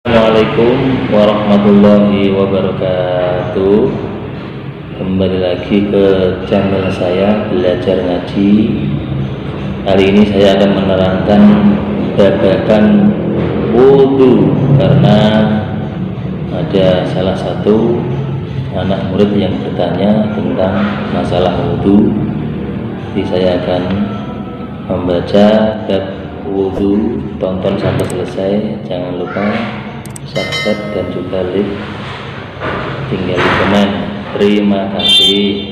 Assalamualaikum warahmatullahi wabarakatuh. Kembali lagi ke channel saya Belajar Ngaji. Kali ini saya akan menerangkan babakan wudhu, karena ada salah satu anak murid yang bertanya tentang masalah wudhu. Jadi saya akan membaca bab wudhu. Tonton sampai selesai, jangan lupa subscribe dan juga like, tinggal di komen. Terima kasih.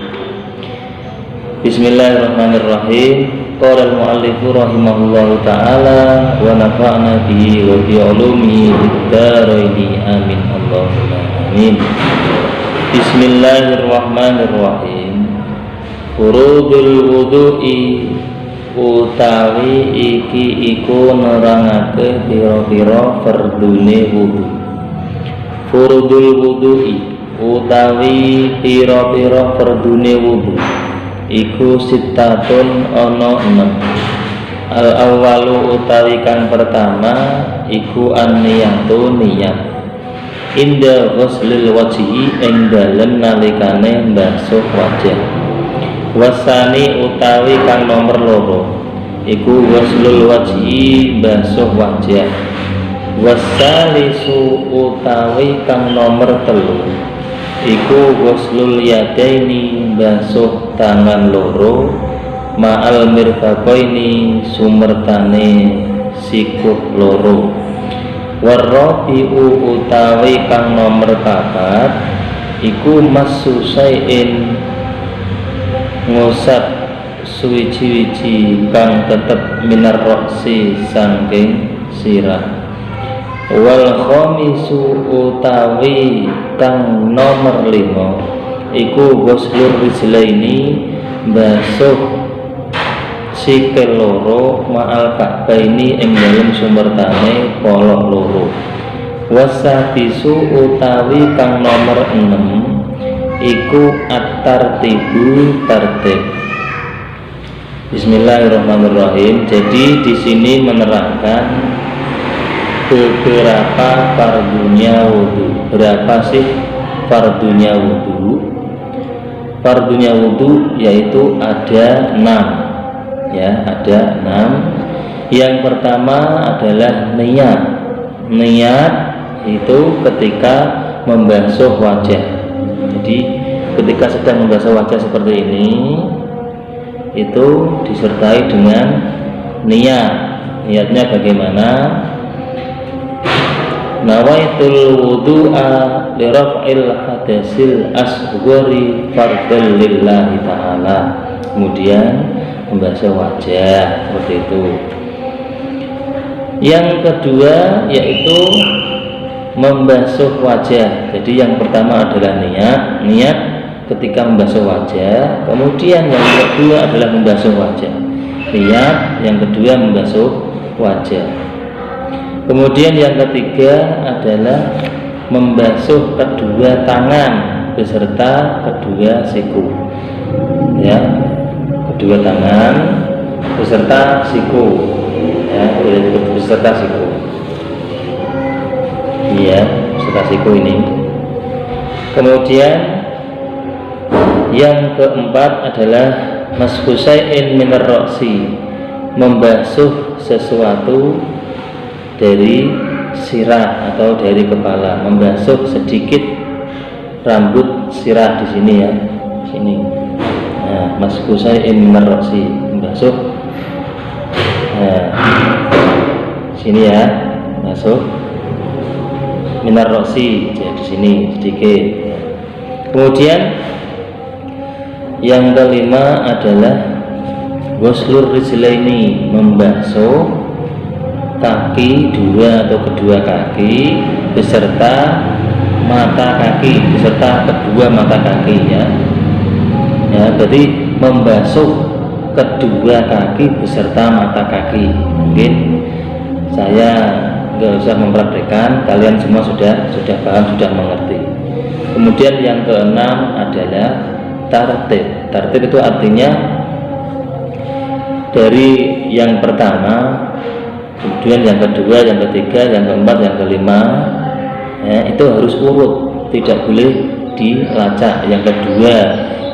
Bismillahirrahmanirrahim. Qala al-mu'allifu rahimahullahu ta'ala wa nafa'na bihi wa bi ulumihi fid-dharaini amin Allahumma amin. Bismillahirrahmanirrahim. Furudul wudu'i utawi iki iku nerangake pira-pira fardune wudu. Furudul wudu'i utawi pira-pira fardune wudu iku sitatun ana 6. Al awwalu utawi kang pertama iku an-niyatu niyat inda ghuslil wajhi ing dalem nalikane mbasuh wajah. Wasani utawi kang nomor loro iku ghuslul wajhi basuh wajah. Wasalisu utawi kang nomor telu iku ghuslul yadaini basuh tangan loro ma'al mirfaqaini sumertane sikut loro. Warrabi'u utawi kang nomor papat iku massusaiin ngusap suwiji-wiji kang tetep minar roksi sangking sirah. Wal khamisu utawi kang nomor 5 iku ghuslur rijlaini basuh sikil loro ma'al ka'baini ing dalem sumertane polok loro. Wasabisu utawi kang nomor 6 iku at-tartibu tertib. Bismillahirrahmanirrahim. Jadi di sini menerangkan beberapa fardunya wudu. Berapa sih fardunya wudu? Fardunya wudu yaitu ada 6. Ya, ada 6. Yang pertama adalah niat. Niat itu ketika membasuh wajah. Jadi ketika sedang membasuh wajah seperti ini, itu disertai dengan niat. Niatnya bagaimana? Nawaitul wudu'a li raf'il hadasil asghari fardhan lillahi ta'ala. Kemudian membasuh wajah seperti itu. Yang kedua yaitu membasuh wajah. Jadi yang pertama adalah niat ketika membasuh wajah. Kemudian yang kedua adalah membasuh wajah. Niat, yang kedua membasuh wajah. Kemudian yang ketiga adalah membasuh kedua tangan beserta kedua siku. Ya, kedua tangan beserta siku. Ya, beserta siku. Iya, beserta siku ini. Kemudian yang keempat adalah maskusai'in minar roksi, membasuh sesuatu dari sirah atau dari kepala, membasuh sedikit rambut sirah di sini ya, sini. Nah, maskusai'in minar roksi, membasuh. Nah, sini ya, masuk minar roksi, jadi di sini sedikit. Kemudian yang kelima adalah ghuslur rijlaini, membasuh kaki dua atau kedua kaki beserta mata kaki, beserta kedua mata kaki ya. Ya, berarti membasuh kedua kaki beserta mata kaki. Mungkin saya nggak usah mempraktekkan, kalian semua sudah paham, sudah mengerti. Kemudian yang keenam adalah tartib. Tartib itu artinya dari yang pertama, kemudian yang kedua, yang ketiga, yang keempat, yang kelima ya, itu harus urut, tidak boleh dilacak. Yang kedua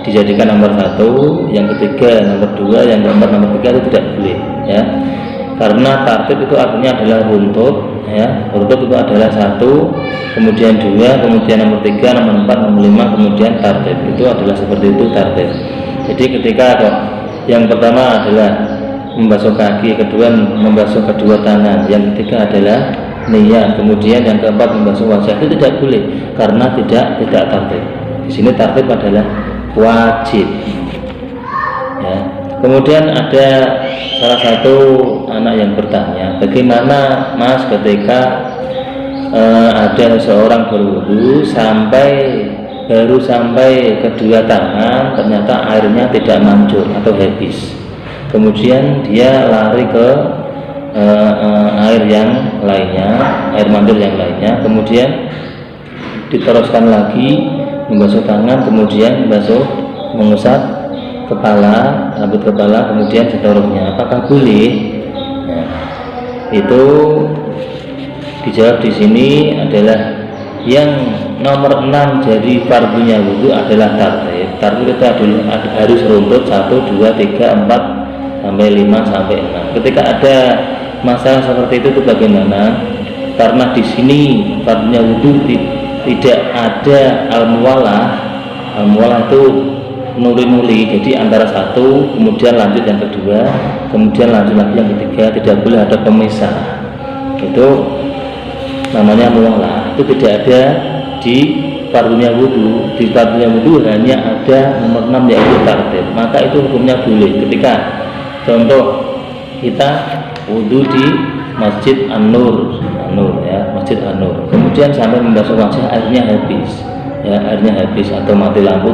dijadikan nomor 1, yang ketiga nomor 2, yang keempat nomor 3 itu tidak boleh, ya. Karena tartib itu artinya adalah runtut, ya. Runtut itu adalah 1, kemudian 2, kemudian nomor 3, nomor 4, nomor 5, kemudian tartib. Itu adalah seperti itu tartib. Jadi ketika yang pertama adalah membasuh kaki, kedua membasuh kedua tangan, yang ketiga adalah niat, kemudian yang keempat membasuh wajah, itu tidak boleh karena tidak tartib. Di sini tartib adalah wajib, ya. Kemudian ada salah satu anak yang bertanya, bagaimana Mas ketika ada seorang berwudu baru sampai kedua tangan ternyata airnya tidak mancur atau habis, kemudian dia lari ke air yang lainnya, air mancur yang lainnya, kemudian diteruskan lagi membasuh tangan, kemudian mengusap kepala, rambut kepala, kemudian seterusnya, apakah boleh? Nah, itu dijawab di sini adalah yang nomor 6 dari fardunya wudu adalah tartib. Tartib itu harus runtut 1, 2, 3, 4 sampai 5 sampai 6. Ketika ada masalah seperti itu bagaimana? Karena di sini fardunya wudu tidak ada al-muwalah. Al-muwalah itu nuli-nuli, jadi antara 1 kemudian lanjut yang kedua, kemudian lanjut lagi yang ketiga, tidak boleh ada pemisah. Itu namanya muwalah. Itu tidak ada di fardunya wudu. Di fardunya wudu hanya ada nomor 6 yaitu tartib. Maka itu hukumnya boleh. Ketika contoh kita wudu di Masjid An-Nur, ya, Masjid An-Nur, kemudian sampai membasuh wajah airnya habis, ya, airnya habis atau mati lampu,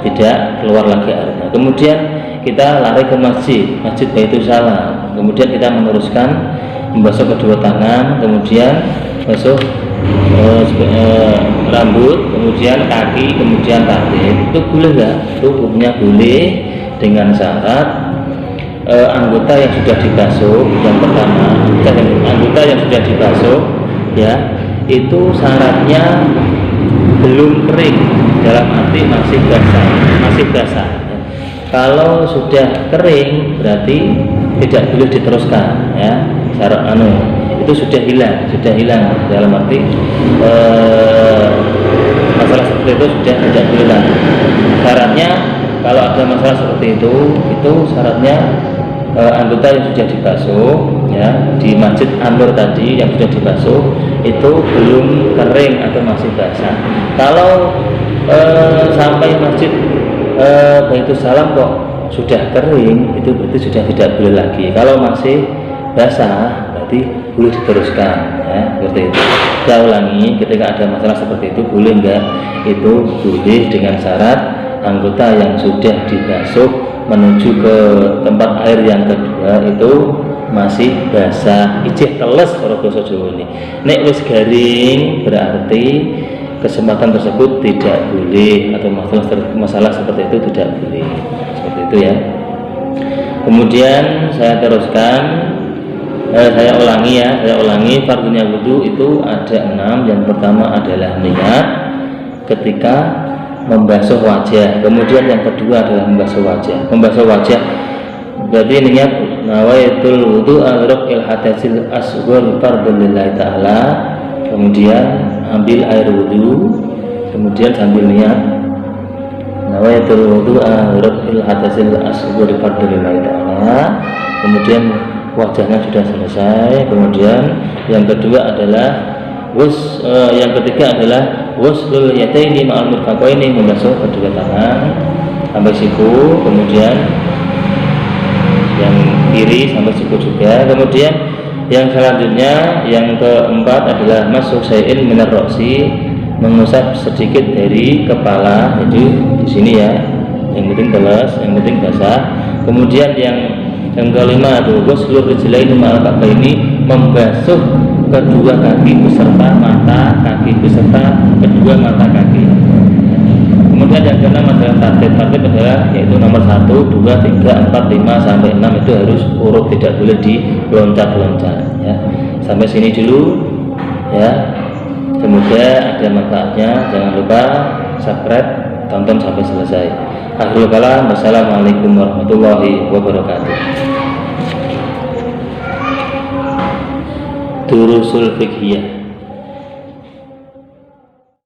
tidak keluar lagi airnya. Kemudian kita lari ke Masjid Baitul Salam, kemudian kita meneruskan membasuh kedua tangan, kemudian basuh rambut, kemudian kaki, kemudian tartib. Itu boleh nggak? Itu hukumnya boleh dengan syarat anggota yang sudah dibasuh, yang pertama anggota yang sudah dibasuh, ya, itu syaratnya belum kering, dalam arti masih basah. Kalau sudah kering berarti tidak boleh diteruskan, ya. Syarat itu sudah hilang dalam arti masalah seperti itu sudah tidak boleh lagi. Syaratnya kalau ada masalah seperti itu syaratnya anggota yang sudah dibasuh, ya, di Masjid An-Nur tadi yang sudah dibasuh itu belum kering atau masih basah. Kalau sampai Masjid Baitul Salam kok sudah kering, itu berarti sudah tidak boleh lagi. Kalau masih basah berarti boleh diteruskan, ya, seperti itu. Saya ulangi, ketika ada masalah seperti itu boleh enggak? Itu boleh dengan syarat anggota yang sudah dibasuh menuju ke tempat air yang kedua itu masih basah, ijih teles kalau basa Jawa ini. Nek wis garing berarti kesempatan tersebut tidak boleh, atau masalah seperti itu tidak boleh, seperti itu, ya. Kemudian saya teruskan, saya ulangi fardunya wudu itu ada 6. Yang pertama adalah niat ketika membasuh wajah, kemudian yang kedua adalah membasuh wajah berarti niat nawaitul wudu al-raf'il hadasil asghar fardhu lillahi ta'ala, kemudian ambil air wudu, kemudian sambil niat nawaitul wudu al-raf'il hadasil asghar fardhu lillahi ta'ala, kemudian wajahnya sudah selesai, kemudian yang kedua adalah yang ketiga adalah waslul yadaini ma'al mirfaqaini, membasuh kedua tangan sampai siku, kemudian yang kiri sampai siku juga. Kemudian yang selanjutnya yang keempat adalah masuk syai'in minar ra'si, mengusap sedikit dari kepala. Jadi di sini, ya, yang penting telas, yang penting basah. Kemudian yang kelima itu waslul rijlaini ma'al ka'baini, membasuh kedua kaki beserta mata kaki, beserta kedua mata kaki. Kemudian yang keenam adalah tartib adalah yaitu nomor 1, 2, 3, 4, 5 sampai 6 itu harus urut, tidak boleh diloncat-loncat, ya. Sampai sini dulu, ya. Semoga ada manfaatnya. Jangan lupa subscribe, tonton sampai selesai. Akhirul kalam, wassalamualaikum warahmatullahi wabarakatuh. Durusul Fiqhiyah.